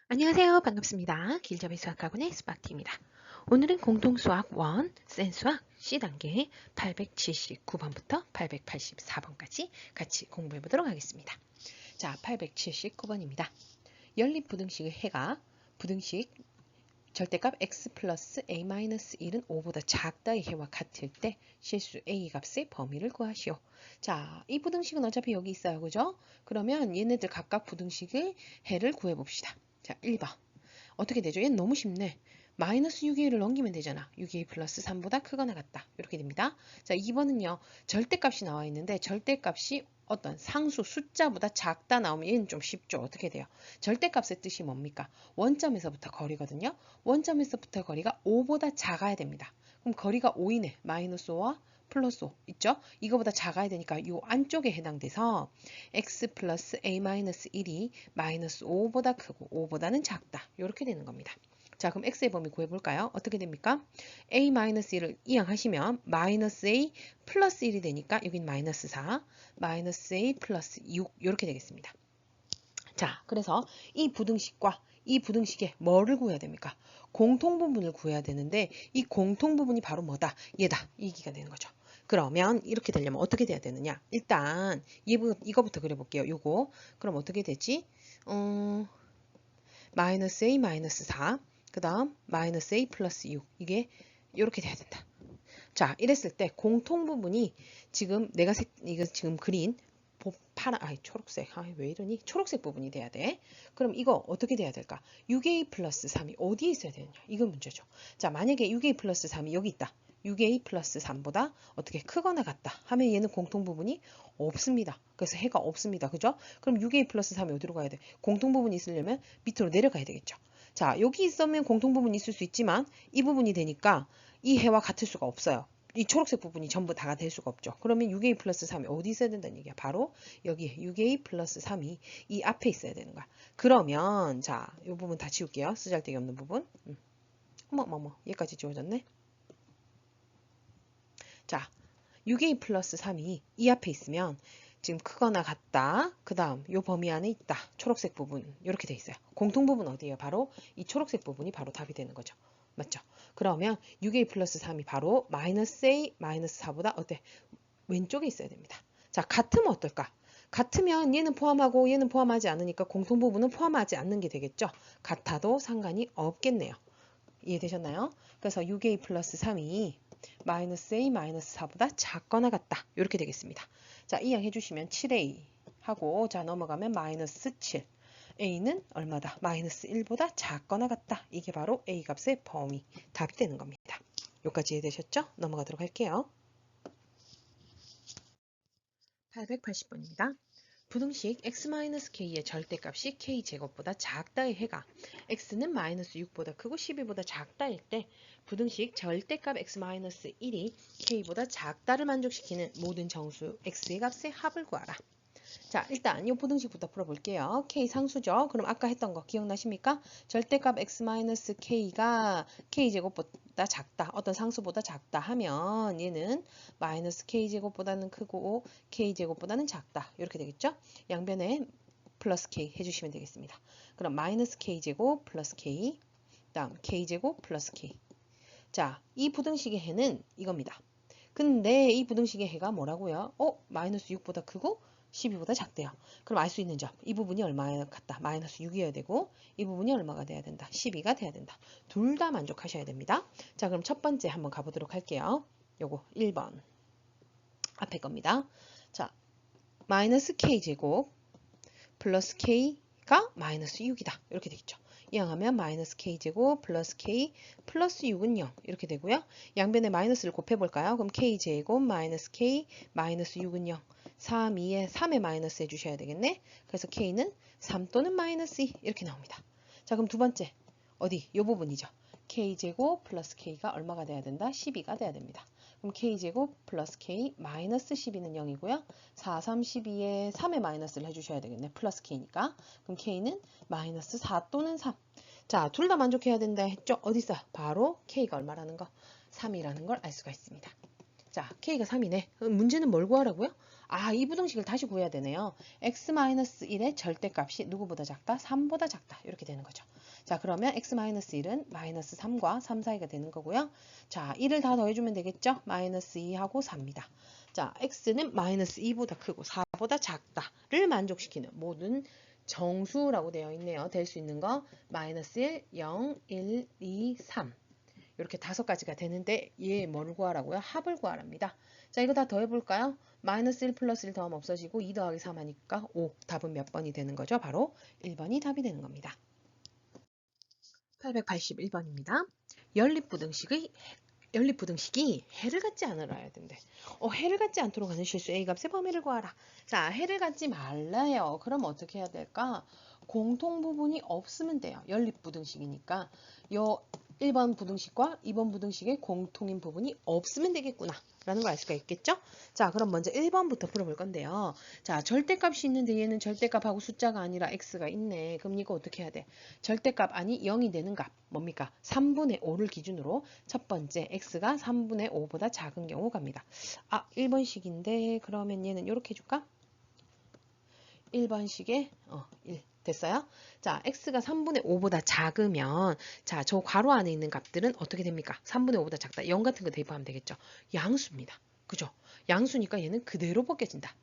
안녕하세요. 반갑습니다. 길잡이 수학학원의 수박티입니다. 오늘은 공통수학 1, 센수학 C단계 879번부터 884번까지 같이 공부해 보도록 하겠습니다. 자, 879번입니다. 연립부등식의 해가 부등식 절대값 x 플러스 a-1은 5보다 작다의 해와 같을 때 실수 a 값의 범위를 구하시오. 자, 이 부등식은 어차피 여기 있어요. 그죠? 그러면 얘네들 각각 부등식의 해를 구해봅시다. 자, 1번. 어떻게 되죠? 얘는 너무 쉽네. 마이너스 6a를 넘기면 되잖아. 6a 플러스 3보다 크거나 같다. 이렇게 됩니다. 자, 2번은요. 절대값이 나와 있는데 절대값이 어떤 상수 숫자보다 작다 나오면 얘는 좀 쉽죠. 어떻게 돼요? 절대값의 뜻이 뭡니까? 원점에서부터 거리거든요. 원점에서부터 거리가 5보다 작아야 됩니다. 그럼 거리가 5이네. 마이너스 5와 플러스 5 있죠? 이거보다 작아야 되니까 이 안쪽에 해당돼서 x 플러스 a-1이 마이너스 5보다 크고 5보다는 작다. 이렇게 되는 겁니다. 자, 그럼 x의 범위 구해볼까요? 어떻게 됩니까? a-1을 이항하시면 마이너스 a 플러스 1이 되니까 여긴 마이너스 4, 마이너스 a 플러스 6 이렇게 되겠습니다. 자, 그래서 이 부등식과 이 부등식에 뭐를 구해야 됩니까? 공통부분을 구해야 되는데 이 공통부분이 바로 뭐다? 얘다. 이 얘기가 되는 거죠. 그러면 이렇게 되려면 어떻게 돼야 되느냐? 일단 이거부터 그려볼게요. 요거. 그럼 어떻게 되지? 마이너스 a 마이너스 4, 그 다음 마이너스 a 플러스 6. 이게 이렇게 돼야 된다. 자, 이랬을 때 공통부분이 지금 이거 지금 그린 초록색. 왜 이러니? 초록색 부분이 돼야 돼. 그럼 이거 어떻게 돼야 될까? 6a 플러스 3이 어디에 있어야 되느냐? 이거 문제죠. 자, 만약에 6a 플러스 3이 여기 있다. 6a 플러스 3보다 어떻게 크거나 같다 하면 얘는 공통부분이 없습니다. 그래서 해가 없습니다. 그죠? 그럼 6a 플러스 3이 어디로 가야 돼? 공통부분이 있으려면 밑으로 내려가야 되겠죠. 자, 여기 있으면 공통부분이 있을 수 있지만 이 부분이 되니까 이 해와 같을 수가 없어요. 이 초록색 부분이 전부 다가 될 수가 없죠. 그러면 6a 플러스 3이 어디 있어야 된다는 얘기야? 바로 여기 6a 플러스 3이 이 앞에 있어야 되는 거야. 그러면 자, 이 부분 다 지울게요. 쓰잘데기 없는 부분. 어머, 얘까지 지워졌네. 자, 6a 플러스 3이 이 앞에 있으면 지금 크거나 같다. 그 다음 요 범위 안에 있다. 초록색 부분 이렇게 돼 있어요. 공통 부분 어디예요? 바로 이 초록색 부분이 바로 답이 되는 거죠. 맞죠? 그러면 6a 플러스 3이 바로 마이너스 a 마이너스 4보다 어때? 왼쪽에 있어야 됩니다. 자, 같으면 어떨까? 같으면 얘는 포함하고 얘는 포함하지 않으니까 공통 부분은 포함하지 않는 게 되겠죠? 같아도 상관이 없겠네요. 이해되셨나요? 그래서 6a 플러스 3이 마이너스 a 마이너스 4보다 작거나 같다. 이렇게 되겠습니다. 자, 이항 해주시면 7a 하고 자 넘어가면 마이너스 7. a는 얼마다? 마이너스 1보다 작거나 같다. 이게 바로 a 값의 범위, 답이 되는 겁니다. 여기까지 이해되셨죠? 넘어가도록 할게요. 880번입니다. 부등식 x-k의 절대값이 k제곱보다 작다의 해가 x는 마이너스 6보다 크고 12보다 작다일 때 부등식 절대값 x-1이 k보다 작다를 만족시키는 모든 정수 x의 값의 합을 구하라. 자, 일단 이 부등식부터 풀어볼게요. k 상수죠. 그럼 아까 했던 거 기억나십니까? 절대값 x-k가 k제곱보다 작다. 어떤 상수보다 작다 하면 얘는 마이너스 k제곱보다는 크고 k제곱보다는 작다. 이렇게 되겠죠? 양변에 플러스 k 해주시면 되겠습니다. 그럼 마이너스 k제곱 플러스 k, 다음 k제곱 플러스 k. 자, 이 부등식의 해는 이겁니다. 근데 이 부등식의 해가 뭐라고요? 마이너스 6보다 크고 12보다 작대요. 그럼 알 수 있는 점. 이 부분이 얼마에 같다? 마이너스 6이어야 되고 이 부분이 얼마가 돼야 된다? 12가 돼야 된다. 둘 다 만족하셔야 됩니다. 자, 그럼 첫 번째 한번 가보도록 할게요. 요거 1번 앞에 겁니다. 자, 마이너스 k제곱 플러스 k가 마이너스 6이다. 이렇게 되겠죠. 이항하면 마이너스 k제곱 플러스 k 플러스 6은 0 이렇게 되고요. 양변에 마이너스를 곱해볼까요? 그럼 k제곱 마이너스 k 마이너스 6은 0 3, 2에 3에 마이너스 해주셔야 되겠네. 그래서 k는 3 또는 마이너스 2 이렇게 나옵니다. 자, 그럼 두 번째 어디? 이 부분이죠. k제곱 플러스 k가 얼마가 돼야 된다? 12가 돼야 됩니다. 그럼 k제곱 플러스 k 마이너스 12는 0이고요. 4, 3, 12에 3에 마이너스를 해주셔야 되겠네. 플러스 k니까. 그럼 k는 마이너스 4 또는 3. 자, 둘 다 만족해야 된다 했죠? 어디 있어? 바로 k가 얼마라는 거? 3이라는 걸 알 수가 있습니다. 자, k가 3이네. 문제는 뭘 구하라고요? 아, 이 부등식을 다시 구해야 되네요. x-1의 절대값이 누구보다 작다? 3보다 작다. 이렇게 되는 거죠. 자, 그러면 x-1은 마이너스 3과 3 사이가 되는 거고요. 자, 1을 다 더해주면 되겠죠? 마이너스 2하고 4입니다. 자, x는 마이너스 2보다 크고 4보다 작다를 만족시키는 모든 정수라고 되어 있네요. 될 수 있는 거 마이너스 1, 0, 1, 2, 3 이렇게 5가지가 되는데 얘 뭘 구하라고요? 합을 구하랍니다. 자, 이거 다 더해볼까요? 마이너스 1 플러스 1 더하면 없어지고 2 더하기 3 하니까 5. 답은 몇 번이 되는 거죠? 바로 1번이 답이 되는 겁니다. 881번입니다. 연립부등식이 해를 갖지 않으라야 된대. 해를 갖지 않도록 하는 실수 A값의 범위를 구하라. 자, 해를 갖지 말라요. 그럼 어떻게 해야 될까? 공통부분이 없으면 돼요. 연립부등식이니까 요 1번 부등식과 2번 부등식의 공통인 부분이 없으면 되겠구나 라는 걸 알 수가 있겠죠? 자, 그럼 먼저 1번부터 풀어볼 건데요. 자, 절대값이 있는데 얘는 절대값하고 숫자가 아니라 x가 있네. 그럼 이거 어떻게 해야 돼? 절대값 아니 0이 되는 값 뭡니까? 3분의 5를 기준으로 첫 번째 x가 3분의 5보다 작은 경우 갑니다. 아, 1번식인데 그러면 얘는 이렇게 해줄까? 1번식에 1 됐어요? 자, x가 3분의 5보다 작으면 자, 저 괄호 안에 있는 값들은 어떻게 됩니까? 3분의 5보다 작다. 0 같은 거 대입하면 되겠죠. 양수입니다. 그죠? 양수니까 얘는 그대로 벗겨진다.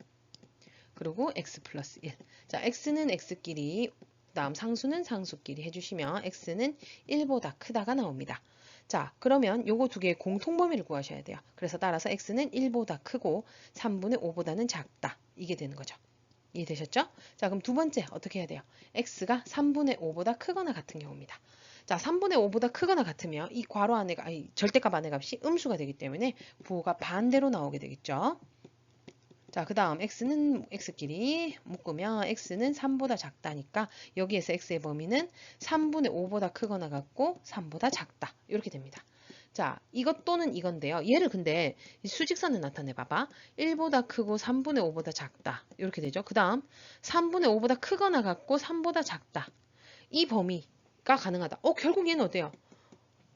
그리고 x 플러스 1. 자, x는 x끼리 다음 상수는 상수끼리 해주시면 x는 1보다 크다가 나옵니다. 자, 그러면 요거 두 개의 공통범위를 구하셔야 돼요. 그래서 따라서 x는 1보다 크고 3분의 5보다는 작다. 이게 되는 거죠. 이해되셨죠? 자, 그럼 두 번째 어떻게 해야 돼요? x가 3분의 5보다 크거나 같은 경우입니다. 자, 3분의 5보다 크거나 같으면 이 괄호 안에 아니 절대값 안의 값이 음수가 되기 때문에 부호가 반대로 나오게 되겠죠. 자, 그 다음 x는 x끼리 묶으면 x는 3보다 작다니까 여기에서 x의 범위는 3분의 5보다 크거나 같고 3보다 작다. 이렇게 됩니다. 자, 이것 또는 이건데요. 얘를 근데 수직선을 나타내 봐봐. 1보다 크고 3분의 5보다 작다. 이렇게 되죠. 그 다음 3분의 5보다 크거나 같고 3보다 작다. 이 범위가 가능하다. 결국 얘는 어때요?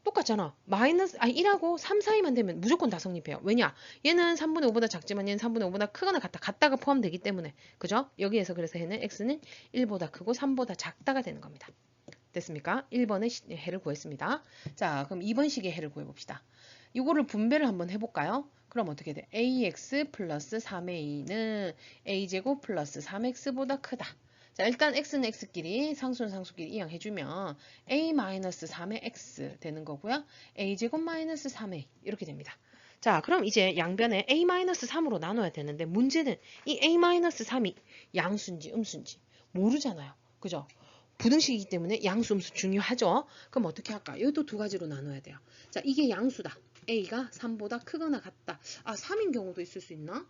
똑같잖아. 1하고 3 사이만 되면 무조건 다 성립해요. 왜냐? 얘는 3분의 5보다 작지만 얘는 3분의 5보다 크거나 같다. 같다가 포함되기 때문에. 그죠? 여기에서 그래서 얘는 x는 1보다 크고 3보다 작다가 되는 겁니다. 됐습니까? 1번의 해를 구했습니다. 자, 그럼 2번 식의 해를 구해봅시다. 이거를 분배를 한번 해볼까요? 그럼 어떻게 돼? ax 플러스 3a는 a제곱 플러스 3x보다 크다. 자, 일단 x는 x끼리 상수는 상수끼리 이항해주면 a-3의 x 되는 거고요. a제곱 마이너스 3a 이렇게 됩니다. 자, 그럼 이제 양변에 a-3으로 나눠야 되는데 문제는 이 a-3이 양수인지 음수인지 모르잖아요. 그죠? 부등식이기 때문에 양수, 음수 중요하죠. 그럼 어떻게 할까? 이것도 두 가지로 나눠야 돼요. 자, 이게 양수다. a가 3보다 크거나 같다. 아, 3인 경우도 있을 수 있나?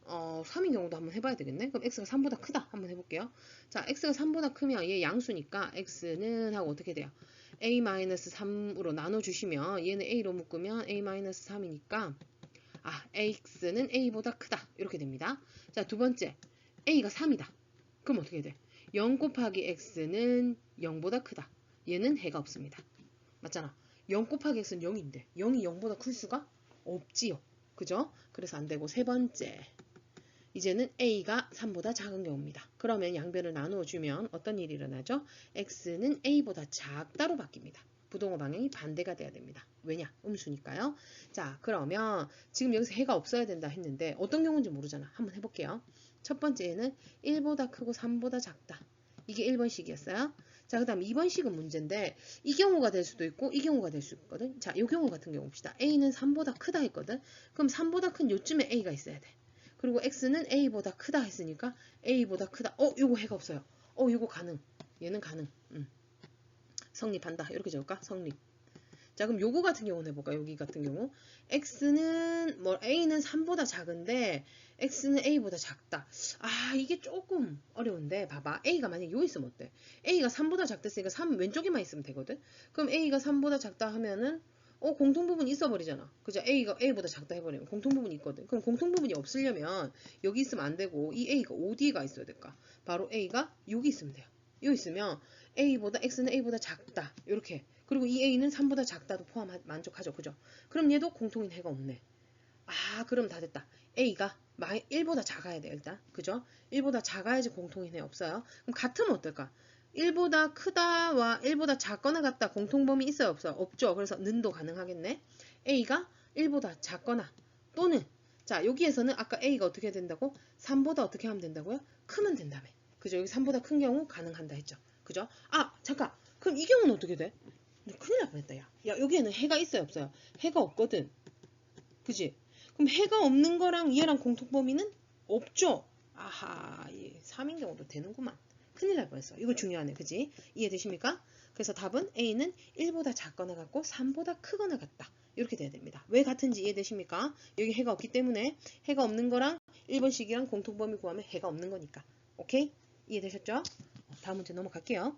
3인 경우도 한번 해봐야 되겠네. 그럼 x가 3보다 크다. 한번 해볼게요. 자, x가 3보다 크면 얘 양수니까 x는 하고 어떻게 돼요? a-3으로 나눠주시면 얘는 a로 묶으면 a-3이니까 x는 a보다 크다. 이렇게 됩니다. 자, 두 번째 a가 3이다. 그럼 어떻게 돼? 0 곱하기 x는 0보다 크다. 얘는 해가 없습니다. 맞잖아. 0 곱하기 x는 0인데 0이 0보다 클 수가 없지요. 그죠? 그래서 안 되고 세 번째. 이제는 a가 3보다 작은 경우입니다. 그러면 양변을 나누어주면 어떤 일이 일어나죠? x는 a보다 작다로 바뀝니다. 부동호 방향이 반대가 돼야 됩니다. 왜냐? 음수니까요. 자, 그러면 지금 여기서 해가 없어야 된다 했는데 어떤 경우인지 모르잖아. 한번 해볼게요. 첫 번째는 1보다 크고 3보다 작다. 이게 1번식이었어요. 자, 그 다음 2번식은 문제인데 이 경우가 될 수도 있고 이 경우가 될 수 있거든. 자, 이 경우 같은 경우 봅시다. a는 3보다 크다 했거든. 그럼 3보다 큰 요쯤에 a가 있어야 돼. 그리고 x는 a보다 크다 했으니까 a보다 크다. 요거 해가 없어요. 요거 가능. 얘는 가능. 성립한다. 이렇게 적을까? 성립. 자, 그럼 요거 같은 경우는 해볼까? 여기 같은 경우 x는 a는 3보다 작은데 x는 a보다 작다. 이게 조금 어려운데 봐봐. a가 만약에 여기 있으면 어때? a가 3보다 작댔으니까 3 왼쪽에만 있으면 되거든. 그럼 a가 3보다 작다 하면은 공통부분이 있어버리잖아. 그죠? a가 a보다 작다 해버리면 공통부분이 있거든. 그럼 공통부분이 없으려면 여기 있으면 안 되고 이 a가 어디가 있어야 될까? 바로 a가 여기 있으면 돼요. 여기 있으면 x는 a보다 작다. 이렇게. 그리고 이 a는 3보다 작다도 만족하죠. 그죠? 그럼 얘도 공통인 해가 없네. 그럼 다 됐다. A가 1보다 작아야 돼요, 일단. 그죠? 1보다 작아야지 공통인해 없어요. 그럼 같으면 어떨까? 1보다 크다와 1보다 작거나 같다 공통범위 있어요, 없어요? 없죠. 그래서 는도 가능하겠네. A가 1보다 작거나 또는 자, 여기에서는 아까 A가 어떻게 된다고? 3보다 어떻게 하면 된다고요? 크면 된다며. 그죠? 여기 3보다 큰 경우 가능한다 했죠. 그죠? 잠깐. 그럼 이 경우는 어떻게 돼? 큰일 날 뻔했다, 야. 야, 여기에는 해가 있어요, 없어요? 해가 없거든. 그지? 그럼 해가 없는 거랑 얘랑 공통범위는 없죠? 아하, 예, 3인 경우도 되는구만. 큰일 날 뻔했어. 이거 중요하네. 그지? 이해되십니까? 그래서 답은 A는 1보다 작거나 같고 3보다 크거나 같다. 이렇게 돼야 됩니다. 왜 같은지 이해되십니까? 여기 해가 없기 때문에 해가 없는 거랑 1번식이랑 공통범위 구하면 해가 없는 거니까. 오케이? 이해되셨죠? 다음 문제 넘어갈게요.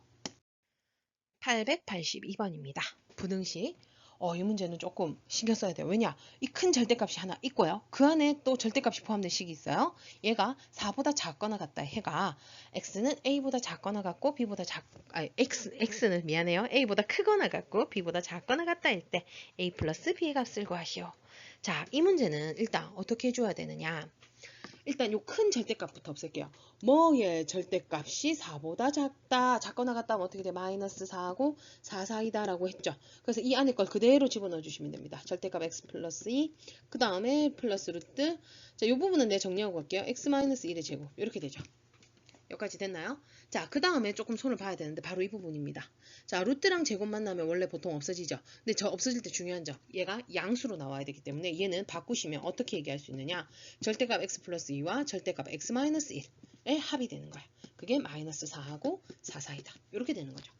882번입니다. 부등식. 이 문제는 조금 신경 써야 돼요. 왜냐? 이 큰 절대값이 하나 있고요. 그 안에 또 절대값이 포함된 식이 있어요. 얘가 4보다 작거나 같다. 해가 x는 a보다 작거나 같고 b보다 x는 미안해요. a보다 크거나 같고 b보다 작거나 같다일 때 a 플러스 b의 값을 구하시오. 자, 이 문제는 일단 어떻게 해줘야 되느냐? 일단 요 큰 절대값부터 없앨게요. 뭐의 절대값이 4보다 작거나 같다 하면 어떻게 돼? 마이너스 4하고 4 사이다 라고 했죠. 그래서 이 안에 걸 그대로 집어넣어 주시면 됩니다. 절대값 x 플러스 2, 그 다음에 플러스 루트. 자, 요 부분은 내가 정리하고 갈게요. x 마이너스 1의 제곱. 이렇게 되죠. 여기까지 됐나요? 자, 그 다음에 조금 손을 봐야 되는데 바로 이 부분입니다. 자, 루트랑 제곱 만나면 원래 보통 없어지죠. 근데 저 없어질 때 중요한 점, 얘가 양수로 나와야 되기 때문에 얘는 바꾸시면 어떻게 얘기할 수 있느냐? 절대값 x 플러스 2와 절대값 x 마이너스 1의 합이 되는 거야. 그게 마이너스 4하고 4 사이다. 이렇게 되는 거죠.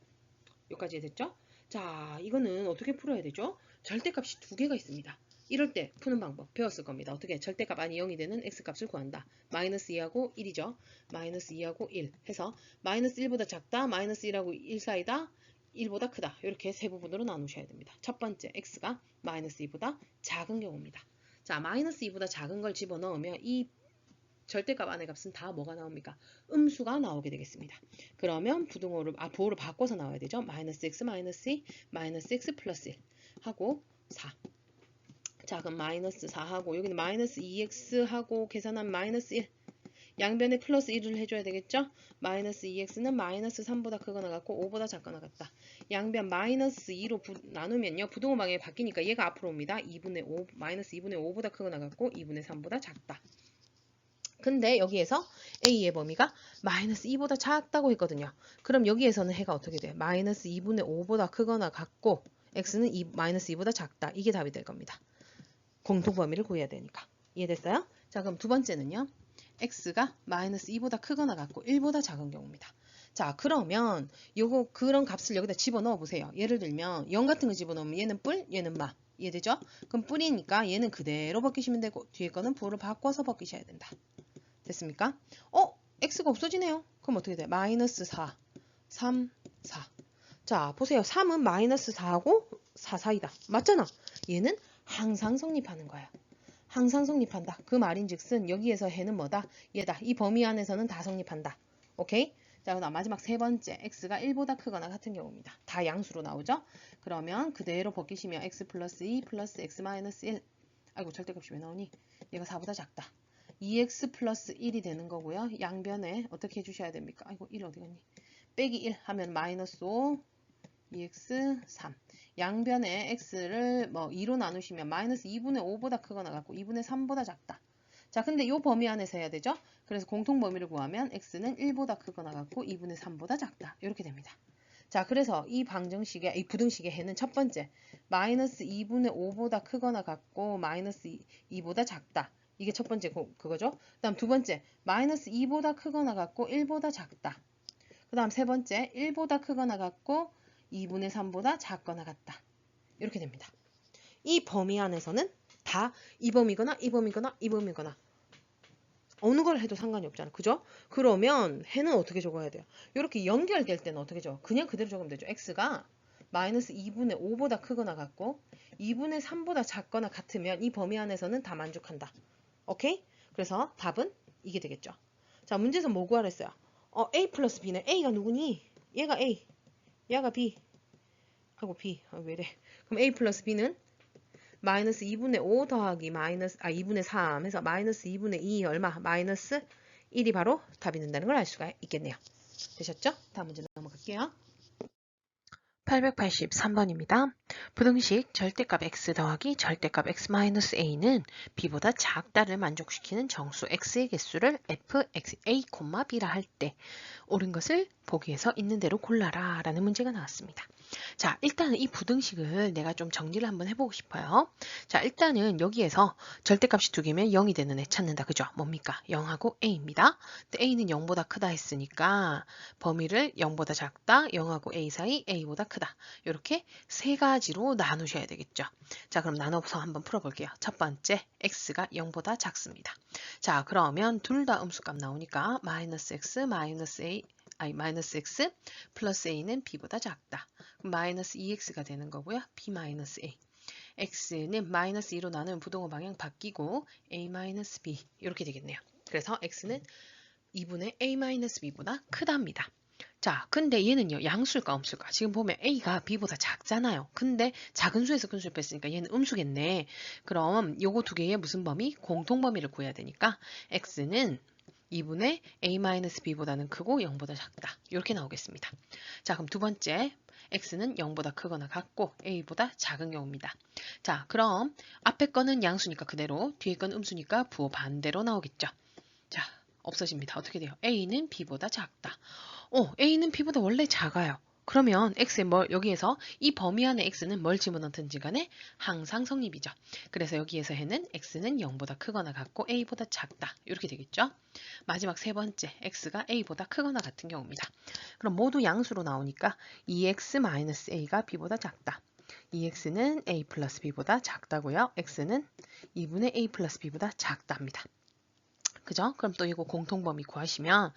여기까지 됐죠? 자, 이거는 어떻게 풀어야 되죠? 절대값이 두 개가 있습니다. 이럴 때 푸는 방법 배웠을 겁니다. 어떻게 절대값 아니 0이 되는 x값을 구한다. 마이너스 2하고 1이죠. 마이너스 2하고 1 해서 마이너스 1보다 작다. 마이너스 1하고 1 사이다. 1보다 크다. 이렇게 세 부분으로 나누셔야 됩니다. 첫 번째 x가 마이너스 2보다 작은 경우입니다. 자, 마이너스 2보다 작은 걸 집어넣으면 이 절대값 안의 값은 다 뭐가 나옵니까? 음수가 나오게 되겠습니다. 그러면 부호를 바꿔서 나와야 되죠. 마이너스 x 마이너스 2 마이너스 x 플러스 1 하고 4. 자, 그럼 마이너스 4하고 여기는 마이너스 2x하고 계산한 마이너스 1 양변에 플러스 1을 해줘야 되겠죠? 마이너스 2x는 마이너스 3보다 크거나 같고 5보다 작거나 같다. 양변 마이너스 2로 나누면요. 부동호 방향이 바뀌니까 얘가 앞으로 옵니다. 2분의 5, 마이너스 2분의 5보다 크거나 같고 2분의 3보다 작다. 근데 여기에서 A의 범위가 마이너스 2보다 작다고 했거든요. 그럼 여기에서는 해가 어떻게 돼? 마이너스 2분의 5보다 크거나 같고 X는 마이너스 2보다 작다. 이게 답이 될 겁니다. 공통범위를 구해야 되니까. 이해됐어요? 자, 그럼 두 번째는요. X가 마이너스 2보다 크거나 같고 1보다 작은 경우입니다. 자, 그러면 그런 값을 여기다 집어넣어 보세요. 예를 들면 0 같은 거 집어넣으면 얘는 뿔, 얘는 마. 이해되죠? 그럼 뿔이니까 얘는 그대로 벗기시면 되고 뒤에 거는 부호를 바꿔서 벗기셔야 된다. 됐습니까? x가 없어지네요. 그럼 어떻게 돼? 마이너스 4, 3, 4. 자, 보세요. 3은 마이너스 4하고 4 사이다. 맞잖아. 얘는 항상 성립하는 거야. 항상 성립한다. 그 말인즉슨 여기에서 해는 뭐다? 얘다. 이 범위 안에서는 다 성립한다. 오케이? 자, 그다음 마지막 세 번째. x가 1보다 크거나 같은 경우입니다. 다 양수로 나오죠? 그러면 그대로 벗기시면 x 플러스 2 플러스 x 마이너스 1. 아이고, 절대값이 왜 나오니? 얘가 4보다 작다. 2x 플러스 1이 되는 거고요. 양변에 어떻게 해주셔야 됩니까? 아이고, 1 어디 갔니? 빼기 1 하면 마이너스 5, 2x 3. 양변에 x를 2로 나누시면 마이너스 2분의 5보다 크거나 같고 2분의 3보다 작다. 자, 근데 이 범위 안에서 해야 되죠? 그래서 공통 범위를 구하면 x는 1보다 크거나 같고 2분의 3보다 작다. 이렇게 됩니다. 자, 그래서 이 부등식의 해는 첫 번째, 마이너스 2분의 5보다 크거나 같고 마이너스 2보다 작다. 이게 첫 번째 그거죠. 그 다음 두 번째, 마이너스 2보다 크거나 같고 1보다 작다. 그 다음 세 번째, 1보다 크거나 같고 2분의 3보다 작거나 같다. 이렇게 됩니다. 이 범위 안에서는 다 이 범위거나 이 범위거나 이 범위거나 어느 걸 해도 상관이 없잖아. 그죠? 그러면 해는 어떻게 적어야 돼요? 이렇게 연결될 때는 어떻게 적어? 그냥 그대로 적으면 되죠. x가 마이너스 2분의 5보다 크거나 같고 2분의 3보다 작거나 같으면 이 범위 안에서는 다 만족한다. 오케이? 그래서 답은 이게 되겠죠. 자, 문제에서 뭐 구하라 했어요? A 플러스 B는 A가 누구니? 얘가 A, 얘가 B. 하고 B. 왜 이래? 그럼 A 플러스 B는 마이너스 2분의 5 더하기 2분의 3 해서 마이너스 2분의 2 얼마? 마이너스 1이 바로 답이 된다는 걸 알 수가 있겠네요. 되셨죠? 다음 문제 넘어갈게요. 883번입니다. 부등식 절대값 x 더하기 절대값 x-a는 b보다 작다를 만족시키는 정수 x의 개수를 f, x, a, b라 할 때 옳은 것을 보기에서 있는 대로 골라라 라는 문제가 나왔습니다. 자, 일단은 이 부등식을 내가 좀 정리를 한번 해보고 싶어요. 자, 일단은 여기에서 절대값이 두 개면 0이 되는 애 찾는다. 그죠? 뭡니까? 0하고 a입니다. 근데 a는 0보다 크다 했으니까 범위를 0보다 작다, 0하고 a 사이, a보다 크다. 이렇게 세 가지로 나누셔야 되겠죠. 자, 그럼 나눠서 한번 풀어볼게요. 첫 번째, x가 0보다 작습니다. 자, 그러면 둘 다 음수값 나오니까 마이너스 x, 마이너스 x 플러스 a는 b보다 작다. 그럼 마이너스 2x가 되는 거고요. b 마이너스 a. x는 마이너스 2로 나누면 부동호 방향 바뀌고 a 마이너스 b 이렇게 되겠네요. 그래서 x는 2분의 a 마이너스 b보다 크답니다. 자, 근데 얘는요, 양수일까 음수일까? 지금 보면 a가 b보다 작잖아요. 근데 작은 수에서 큰 수를 뺐으니까 얘는 음수겠네. 그럼 요거 두 개의 무슨 범위? 공통범위를 구해야 되니까 x는 2분의 a-b보다는 크고 0보다 작다. 이렇게 나오겠습니다. 자, 그럼 두 번째, x는 0보다 크거나 같고 a보다 작은 경우입니다. 자, 그럼 앞에 거는 양수니까 그대로, 뒤에 건 음수니까 부호 반대로 나오겠죠. 자, 없어집니다. 어떻게 돼요? a는 b보다 작다. a는 b보다 원래 작아요. 그러면 x의 여기에서 이 범위 안에 x는 뭘 집어넣든지 간에 항상 성립이죠. 그래서 여기에서 해는 x는 0보다 크거나 같고 a보다 작다. 이렇게 되겠죠. 마지막 세 번째, x가 a보다 크거나 같은 경우입니다. 그럼 모두 양수로 나오니까 2x-a가 b보다 작다. 2x는 a 플러스 b보다 작다고요. x는 2분의 a 플러스 b보다 작답니다. 그죠? 그럼 또 이거 공통범위 구하시면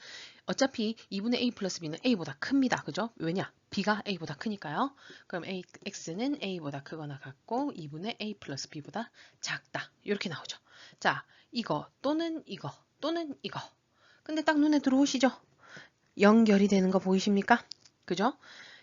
어차피 2분의 a 플러스 b는 a보다 큽니다. 그죠? 왜냐? b가 a보다 크니까요. 그럼 x는 a보다 크거나 같고 2분의 a 플러스 b보다 작다. 이렇게 나오죠. 자, 이거 또는 이거 또는 이거. 근데 딱 눈에 들어오시죠? 연결이 되는 거 보이십니까? 그죠?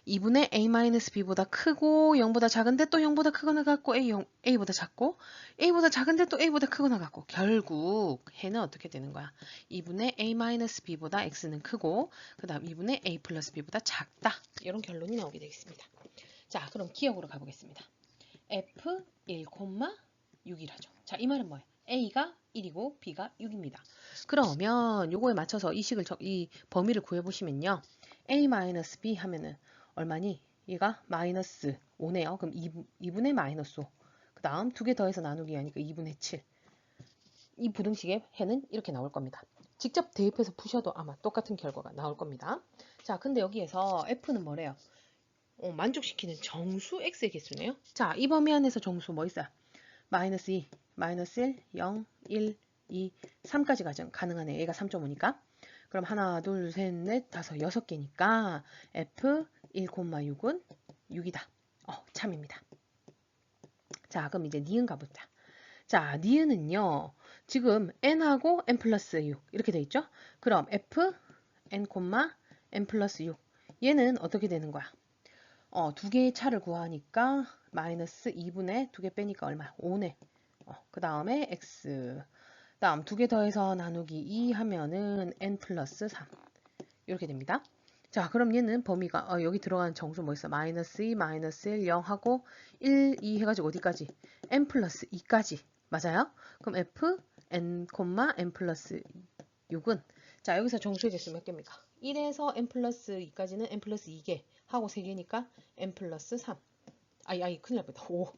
2분의 a-b보다 크고 0보다 작은데 또 0보다 크거나 같고 a보다 작고 a보다 작은데 또 a보다 크거나 같고 결국 해는 어떻게 되는 거야? 2분의 a-b보다 x는 크고 그 다음 2분의 a 플러스 b보다 작다. 이런 결론이 나오게 되겠습니다. 자, 그럼 기억으로 가보겠습니다. f1, 6이라죠. 자, 이 말은 뭐예요? a가 1이고 b가 6입니다. 그러면 요거에 맞춰서 이 범위를 구해보시면요. a-b 하면은 얼마니? 얘가 마이너스 5네요. 그럼 2분의 마이너스 5. 그 다음 두 개 더해서 나누기 하니까 2분의 7. 이 부등식의 해는 이렇게 나올 겁니다. 직접 대입해서 푸셔도 아마 똑같은 결과가 나올 겁니다. 자, 근데 여기에서 f는 뭐래요? 만족시키는 정수 x의 개수네요. 자, 이 범위 안에서 정수 뭐 있어요? 마이너스 2, 마이너스 1, 0, 1, 2, 3까지 가능하네. 얘가 3.5니까. 그럼 하나, 둘, 셋, 넷, 다섯, 6개니까 f 1,6은 6이다. 참입니다. 자, 그럼 이제 니은 가보자. 자, 니은은요. 지금 n하고 n 플러스 6 이렇게 돼 있죠? 그럼 f n, n 플러스 6 얘는 어떻게 되는 거야? 두 개의 차를 구하니까 마이너스 2분의 두 개 빼니까 얼마? 5네. 그 다음에 x. 다음 두 개 더해서 나누기 2 하면은 n 플러스 3. 이렇게 됩니다. 자, 그럼 얘는 범위가 여기 들어가는 정수 뭐 있어? 마이너스 2, 마이너스 1, 0 하고 1, 2 해가지고 어디까지? n 플러스 2까지. 맞아요? 그럼 f n, n 플러스 6은 자, 여기서 정수의 개수 몇 개입니까? 1에서 n 플러스 2까지는 n 플러스 2개 하고 3개니까 n 플러스 3. 큰일 날 뻔했다. 5.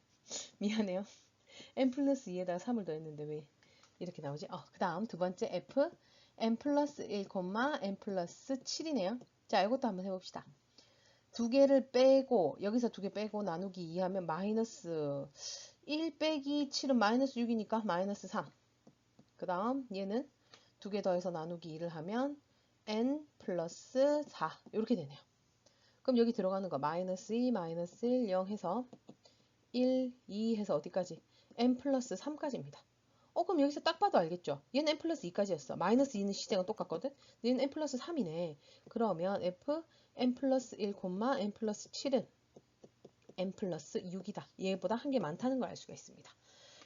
미안해요. n 플러스 2에다가 3을 더했는데 왜 이렇게 나오지? 그 다음 두 번째 f n 플러스 1, n 플러스 7이네요. 자, 이것도 한번 해봅시다. 두 개를 빼고 여기서 두 개 빼고 나누기 2 하면 마이너스 1 빼기 7은 마이너스 6이니까 마이너스 3. 그 다음 얘는 두 개 더해서 나누기 2를 하면 n 플러스 4 이렇게 되네요. 그럼 여기 들어가는 거 마이너스 2, 마이너스 1, 0 해서 1, 2 해서 어디까지? n 플러스 3까지입니다. 그럼 여기서 딱 봐도 알겠죠? 얘는 n 플러스 2까지였어. 마이너스 2는 시제가 똑같거든? 얘는 n 플러스 3이네. 그러면 f n 플러스 1, n 플러스 7은 n 플러스 6이다. 얘보다 한 개 많다는 걸 알 수가 있습니다.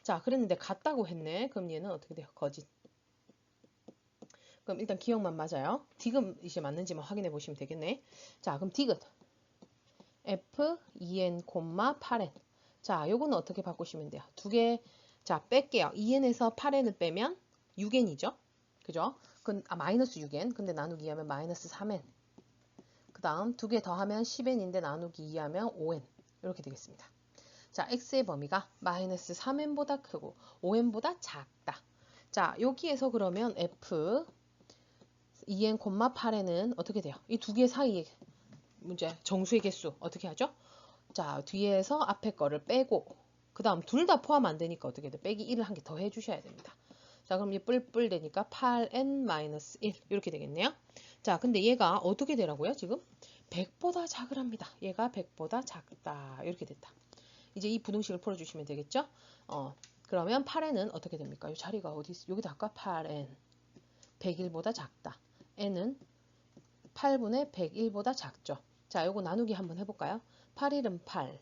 자, 그랬는데 같다고 했네. 그럼 얘는 어떻게 돼요? 거짓. 그럼 일단 기억만 맞아요. 디귿이 맞는지만 확인해 보시면 되겠네. 자, 그럼 디귿 f 2n, 8n. 자, 요거는 어떻게 바꾸시면 돼요? 두 개, 자, 뺄게요. 2n에서 8n을 빼면 6n이죠. 그죠? 마이너스 6n. 근데 나누기 2하면 마이너스 3n. 그 다음 두 개 더하면 10n인데 나누기 2하면 5n. 이렇게 되겠습니다. 자, x의 범위가 마이너스 3n보다 크고 5n보다 작다. 자, 여기에서 그러면 f 2n, 8n은 어떻게 돼요? 이 두 개 사이에 문제 정수의 개수 어떻게 하죠? 자, 뒤에서 앞에 거를 빼고 그 다음 둘 다 포함 안 되니까 어떻게 돼? 빼기 1을 한 개 더 해주셔야 됩니다. 자, 그럼 이 뿔뿔 되니까 8n-1 이렇게 되겠네요. 자, 근데 얘가 어떻게 되라고요? 지금 100보다 작으랍니다. 얘가 100보다 작다. 이렇게 됐다. 이제 이 부등식을 풀어주시면 되겠죠? 그러면 8n은 어떻게 됩니까? 이 자리가 어디 있어? 여기다 할까? 8n 101보다 작다. n은 8분의 101보다 작죠. 자, 요거 나누기 한번 해볼까요? 8일은 8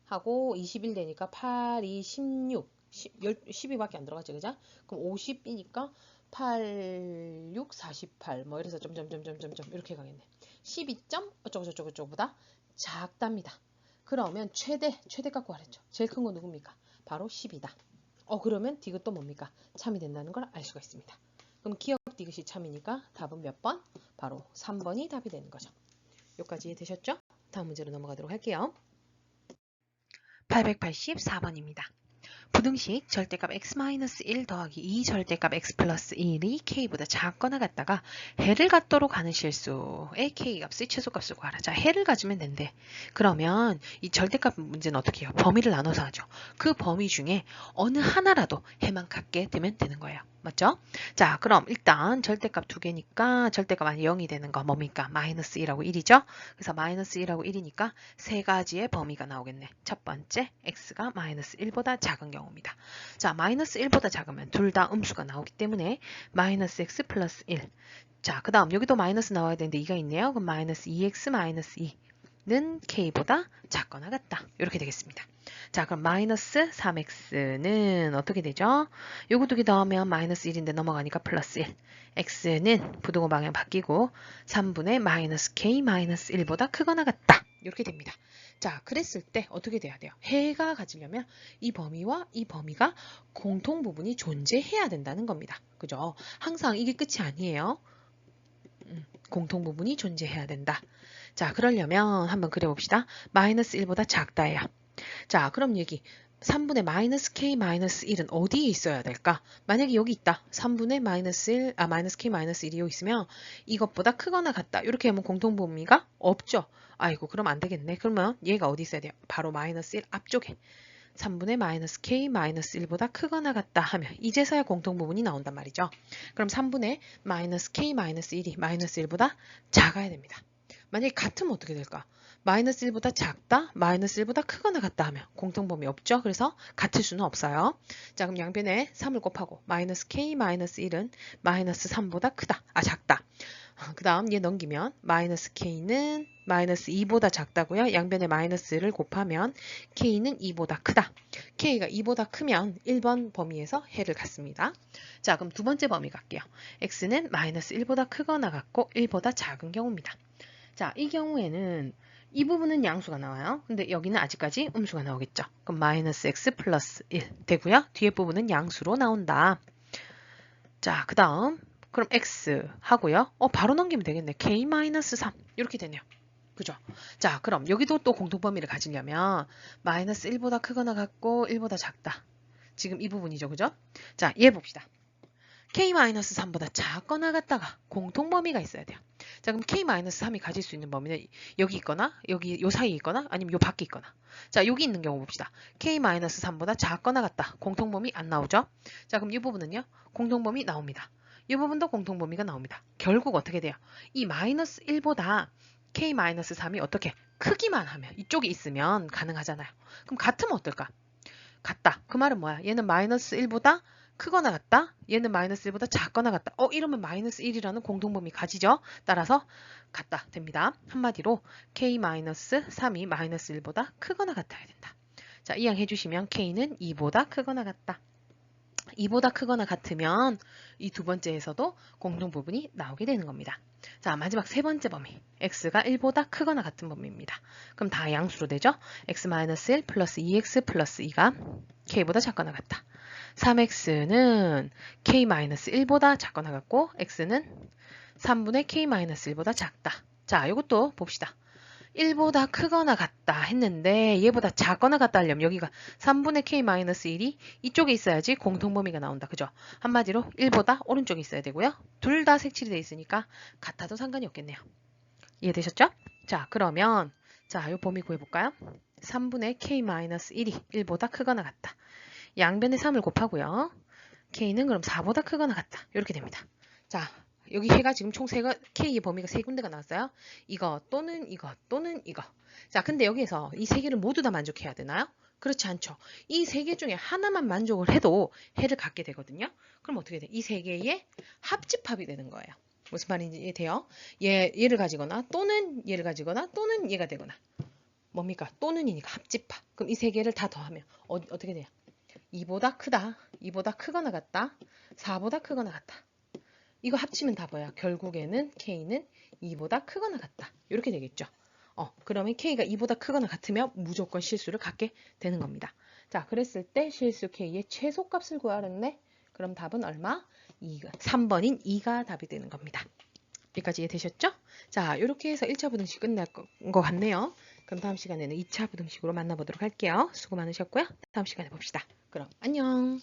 하고 21 되니까 8, 2, 16 12밖에 안 들어가죠. 그죠? 그럼 50이니까 8, 6, 48 뭐 이래서 점점점점점점 이렇게 가겠네. 12점 어쩌고저쩌고저쩌고보다 작답니다. 그러면 최대값 구하랬죠. 제일 큰 거 누굽니까? 바로 10이다. 그러면 디귿도 뭡니까? 참이 된다는 걸 알 수가 있습니다. 그럼 기억 디귿이 참이니까 답은 몇 번? 바로 3번이 답이 되는 거죠. 여기까지 이해되셨죠? 다음 문제로 넘어가도록 할게요. 884번입니다. 부등식 절대값 x-1 더하기 2 절대값 x 플러스 1이 k보다 작거나 같다가 해를 갖도록 하는 실수의 k값의 최소값을 구하라. 자, 해를 가지면 된대. 그러면 이 절대값 문제는 어떻게 해요? 범위를 나눠서 하죠. 그 범위 중에 어느 하나라도 해만 갖게 되면 되는 거예요. 맞죠? 자, 그럼 일단 절대값 두 개니까 절대값 아니 0이 되는 거 뭡니까? 마이너스 1하고 1이죠? 그래서 마이너스 1하고 1이니까 세 가지의 범위가 나오겠네. 첫 번째, x가 마이너스 1보다 작은 경우입니다. 자, 마이너스 1보다 작으면 둘 다 음수가 나오기 때문에 마이너스 x 플러스 1. 자, 그 다음 여기도 마이너스 나와야 되는데 2가 있네요. 그럼 마이너스 2x 마이너스 2는 k보다 작거나 같다. 이렇게 되겠습니다. 자, 그럼 마이너스 3x는 어떻게 되죠? 요거 두 개 더하면 마이너스 1인데 넘어가니까 플러스 1. x는 부등호 방향 바뀌고 3분의 마이너스 k 마이너스 1보다 크거나 같다. 이렇게 됩니다. 자, 그랬을 때 어떻게 돼야 돼요? 해가 가지려면 이 범위와 이 범위가 공통 부분이 존재해야 된다는 겁니다. 그죠? 항상 이게 끝이 아니에요. 공통 부분이 존재해야 된다. 자, 그러려면 한번 그려봅시다. 마이너스 1보다 작다예요. 자, 그럼 여기 3분의 마이너스 k 마이너스 1은 어디에 있어야 될까? 만약에 여기 있다. 3분의 마이너스 1, 마이너스 k 마이너스 1이 여기 있으면 이것보다 크거나 같다. 이렇게 하면 공통 범위가 없죠. 아이고, 그럼 안 되겠네. 그러면 얘가 어디 있어야 돼요? 바로 마이너스 1 앞쪽에. 3분의 마이너스 k 마이너스 1보다 크거나 같다 하면 이제서야 공통 부분이 나온단 말이죠. 그럼 3분의 마이너스 k 마이너스 1이 마이너스 1보다 작아야 됩니다. 만약에 같으면 어떻게 될까? 마이너스 1보다 작다, 마이너스 1보다 크거나 같다 하면 공통범위 없죠? 그래서 같을 수는 없어요. 자, 그럼 양변에 3을 곱하고 마이너스 k 마이너스 1은 마이너스 3보다 크다, 작다. 그 다음 얘 넘기면 마이너스 k는 마이너스 2보다 작다고요. 양변에 마이너스를 곱하면 k는 2보다 크다. k가 2보다 크면 1번 범위에서 해를 갖습니다. 자, 그럼 두 번째 범위 갈게요. x는 마이너스 1보다 크거나 같고 1보다 작은 경우입니다. 자, 이 경우에는 이 부분은 양수가 나와요. 근데 여기는 아직까지 음수가 나오겠죠. 그럼 마이너스 x 플러스 1 되고요. 뒤에 부분은 양수로 나온다. 자, 그 다음 그럼 x 하고요. 바로 넘기면 되겠네. k 마이너스 3 이렇게 되네요. 그죠? 자, 그럼 여기도 또 공통범위를 가지려면 마이너스 1보다 크거나 같고 1보다 작다. 지금 이 부분이죠. 그죠? 자, 얘 봅시다. k-3보다 작거나 같다가 공통범위가 있어야 돼요. 자, 그럼 k-3이 가질 수 있는 범위는 여기 있거나 여기 요 사이에 있거나 아니면 요 밖에 있거나. 자, 여기 있는 경우 봅시다. k-3보다 작거나 같다. 공통범위 안 나오죠? 자, 그럼 이 부분은요. 공통범위 나옵니다. 이 부분도 공통범위가 나옵니다. 결국 어떻게 돼요? 이 마이너스 1보다 k-3이 어떻게 크기만 하면 이쪽에 있으면 가능하잖아요. 그럼 같으면 어떨까? 같다. 그 말은 뭐야? 얘는 마이너스 1보다 크거나 같다. 얘는 마이너스 1보다 작거나 같다. 이러면 마이너스 1이라는 공통범위 가지죠. 따라서 같다 됩니다. 한마디로 k-3이 마이너스 1보다 크거나 같아야 된다. 자, 이항 해주시면 k는 2보다 크거나 같다. 2보다 크거나 같으면 이 두 번째에서도 공통 부분이 나오게 되는 겁니다. 자, 마지막 세 번째 범위. x가 1보다 크거나 같은 범위입니다. 그럼 다 양수로 되죠? x-1 플러스 2x 플러스 2가 k보다 작거나 같다. 3x는 k-1보다 작거나 같고 x는 3분의 k-1보다 작다. 자, 이것도 봅시다. 1보다 크거나 같다 했는데 얘보다 작거나 같다 하려면 여기가 3분의 k-1이 이쪽에 있어야지 공통범위가 나온다. 그죠? 한마디로 1보다 오른쪽에 있어야 되고요. 둘 다 색칠이 되어 있으니까 같아도 상관이 없겠네요. 이해되셨죠? 자, 그러면 자, 이 범위 구해볼까요? 3분의 k-1이 1보다 크거나 같다. 양변에 3을 곱하고요. k는 그럼 4보다 크거나 같다. 이렇게 됩니다. 자, 여기 해가 지금 총 k의 범위가 세 군데가 나왔어요. 이거 또는 이거 또는 이거. 자, 근데 여기에서 이 세 개를 모두 다 만족해야 되나요? 그렇지 않죠. 이 세 개 중에 하나만 만족을 해도 해를 갖게 되거든요. 그럼 어떻게 돼? 이 세 개의 합집합이 되는 거예요. 무슨 말인지 이해돼요? 얘를 가지거나 또는 얘를 가지거나 또는 얘가 되거나. 뭡니까? 또는이니까 합집합. 그럼 이 세 개를 다 더하면 어떻게 돼요? 2보다 크다. 2보다 크거나 같다. 4보다 크거나 같다. 이거 합치면 다 뭐야? 결국에는 K는 2보다 크거나 같다. 이렇게 되겠죠. 그러면 K가 2보다 크거나 같으면 무조건 실수를 갖게 되는 겁니다. 자, 그랬을 때 실수 K의 최소값을 구하랬네. 그럼 답은 얼마? 3번인 2가 답이 되는 겁니다. 여기까지 이해되셨죠? 자, 이렇게 해서 1차 부등식 끝날 것 같네요. 그럼 다음 시간에는 2차 부등식으로 만나보도록 할게요. 수고 많으셨고요. 다음 시간에 봅시다. 그럼 안녕.